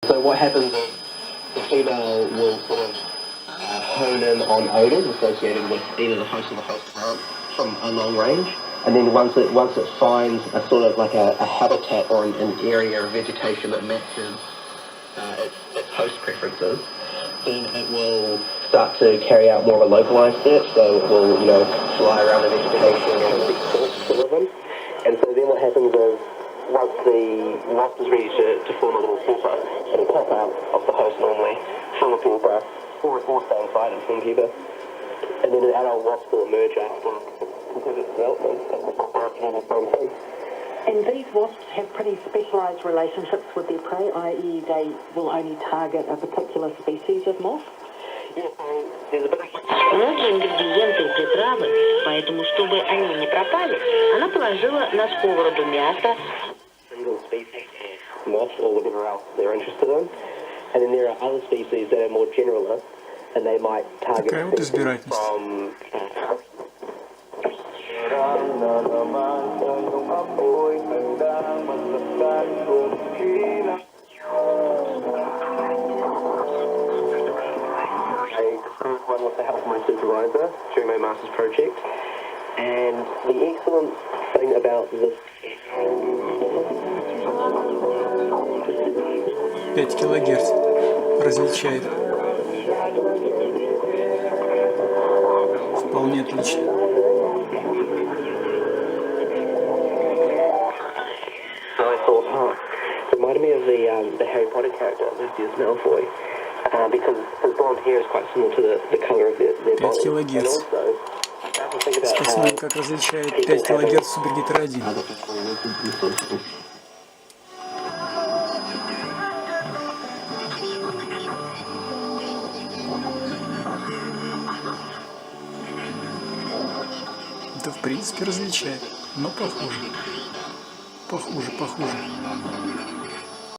So what happens is the female will sort of hone in on odours associated with either the host or the host plant from a long range, and then once it finds a sort of like a habitat or an area of vegetation that matches its host preferences, then it will start to carry out more of a localized search. So it will, fly around the vegetation and seek spots to live in. And so then what happens is, once the wasp is ready to form a little pupa, it'll pop out of the host normally, form a pupa, or stay inside and form pupa. And then an adult wasp will emerge after its development. And these wasps have pretty specialised relationships with their prey, i.e. they will only target a particular species of moth? Многие ингредиенты приправы, поэтому, чтобы они не пропали, она положила на сковороду мясо. Single species moth or whatever else they're interested in. And then there are other species that are more generalist, and they might target species from... One with the help of my supervisor during my master's project, and the excellent thing about this 5 килогерц различает. Вполне отлично. So I thought, reminded me of the Harry Potter character, Lucius Malfoy. Because his blonde hair is quite similar to the color of their body. 5 килогерц. Спецмен как различает 5 килогерц супергитара 1. Да в принципе различает, но похуже. Похуже.